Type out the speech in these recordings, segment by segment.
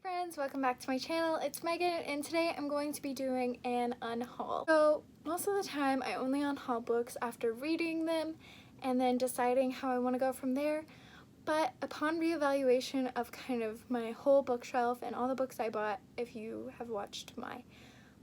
Friends, welcome back to my channel. It's Megan, and today I'm going to be doing an unhaul. So most of the time I only unhaul books after reading them and then deciding how I want to go from there. But upon reevaluation of kind of my whole bookshelf and all the books I bought, if you have watched my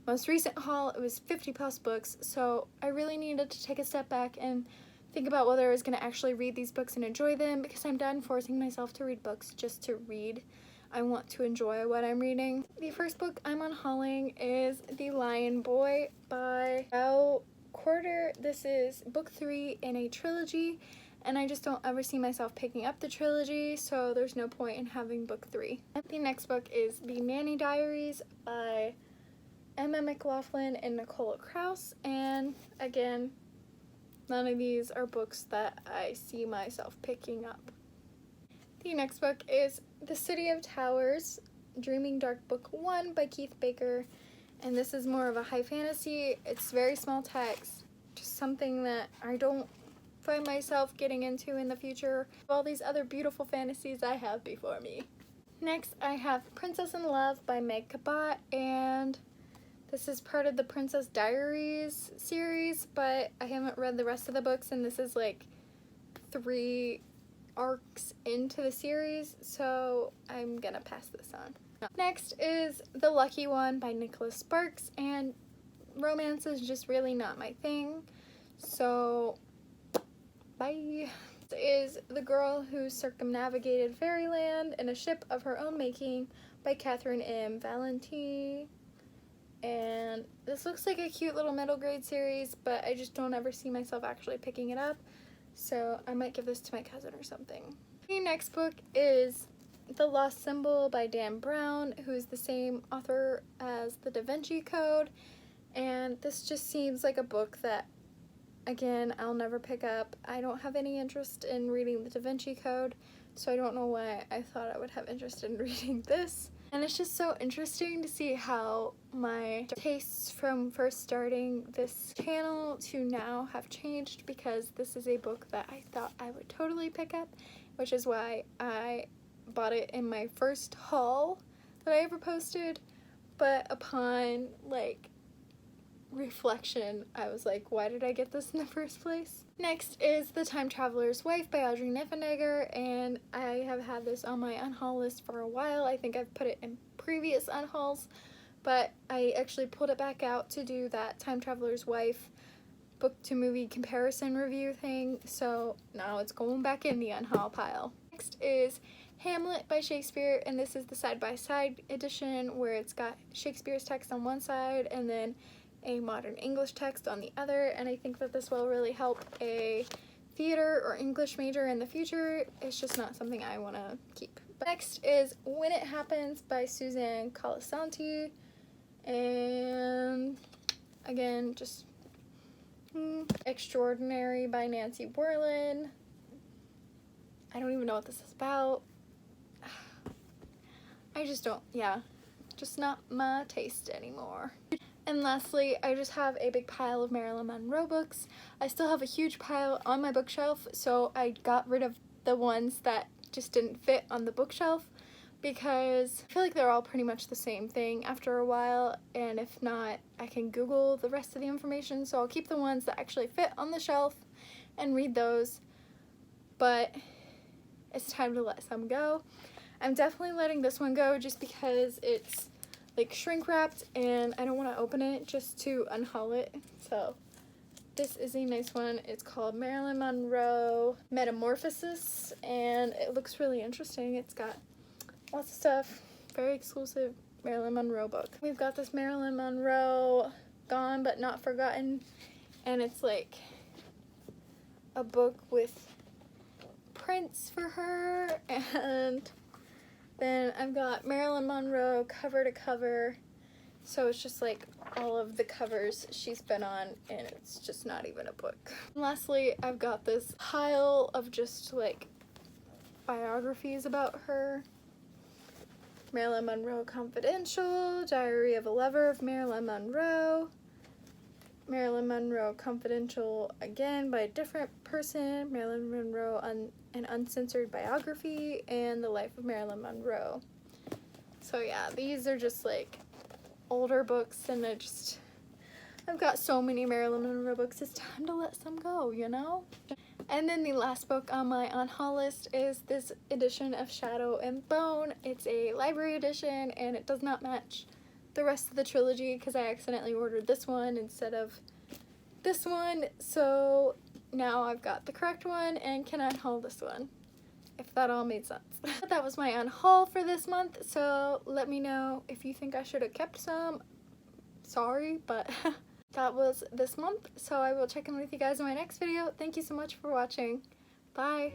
most recent haul, it was 50 plus books, so I really needed to take a step back and think about whether I was going to actually read these books and enjoy them, because I'm done forcing myself to read books just to read. I want to enjoy what I'm reading. The first book I'm unhauling is The Lion Boy by Al Quarter. This is book 3 in a trilogy, and I just don't ever see myself picking up the trilogy, so there's no point in having book 3. The next book is The Nanny Diaries by Emma McLaughlin and Nicola Krauss, and again, none of these are books that I see myself picking up. The next book is The City of Towers, Dreaming Dark Book 1 by Keith Baker, and this is more of a high fantasy. It's very small text, just something that I don't find myself getting into in the future. All these other beautiful fantasies I have before me. Next, I have Princess in Love by Meg Cabot, and this is part of the Princess Diaries series, but I haven't read the rest of the books, and this is like 3 arcs into the series, so I'm gonna pass this on. Next is The Lucky One by Nicholas Sparks, and romance is just really not my thing, so bye. This is The Girl Who Circumnavigated Fairyland in a Ship of Her Own Making by Catherine M. Valentine, and this looks like a cute little middle grade series, but I just don't ever see myself actually picking it up. So I might give this to my cousin or something. The next book is The Lost Symbol by Dan Brown, who is the same author as The Da Vinci Code. And this just seems like a book that, again, I'll never pick up. I don't have any interest in reading The Da Vinci Code, so I don't know why I thought I would have interest in reading this. And it's just so interesting to see how my tastes from first starting this channel to now have changed, because this is a book that I thought I would totally pick up, which is why I bought it in my first haul that I ever posted. But upon reflection, I was like, why did I get this in the first place? Next is The Time Traveler's Wife by Audrey Niffenegger, and I have had this on my unhaul list for a while. I think I've put it in previous unhauls, but I actually pulled it back out to do that Time Traveler's Wife book to movie comparison review thing, so now it's going back in the unhaul pile. Next is Hamlet by Shakespeare, and this is the side-by-side edition where it's got Shakespeare's text on one side and then a modern English text on the other, and I think that this will really help a theater or English major in the future. It's just not something I want to keep. But next is When It Happens by Suzanne Colasanti, and again, just Extraordinary by Nancy Werlin. I don't even know what this is about. I just don't, just not my taste anymore. And lastly, I just have a big pile of Marilyn Monroe books. I still have a huge pile on my bookshelf, so I got rid of the ones that just didn't fit on the bookshelf, because I feel like they're all pretty much the same thing after a while, and if not, I can Google the rest of the information, so I'll keep the ones that actually fit on the shelf and read those, but it's time to let some go. I'm definitely letting this one go just because it's shrink wrapped and I don't want to open it just to unhaul it. So this is a nice one. It's called Marilyn Monroe Metamorphosis, and it looks really interesting. It's got lots of stuff. Very exclusive Marilyn Monroe book. We've got this Marilyn Monroe Gone But Not Forgotten, and it's like a book with prints for her, and then I've got Marilyn Monroe cover to cover, so it's just like all of the covers she's been on, and it's just not even a book. And lastly, I've got this pile of just biographies about her. Marilyn Monroe Confidential, Diary of a Lover of Marilyn Monroe, Marilyn Monroe Confidential again by a different person, Marilyn Monroe An Uncensored Biography, and The Life of Marilyn Monroe. So yeah, these are just like older books, and I've got so many Marilyn Monroe books, it's time to let some go, you know? And then the last book on my on-haul list is this edition of Shadow and Bone. It's a library edition, and it does not match the rest of the trilogy because I accidentally ordered this one instead of this one. So now I've got the correct one and can unhaul this one, if that all made sense. But that was my unhaul for this month, so let me know if you think I should have kept some. Sorry, but that was this month, so I will check in with you guys in my next video. Thank you so much for watching. Bye!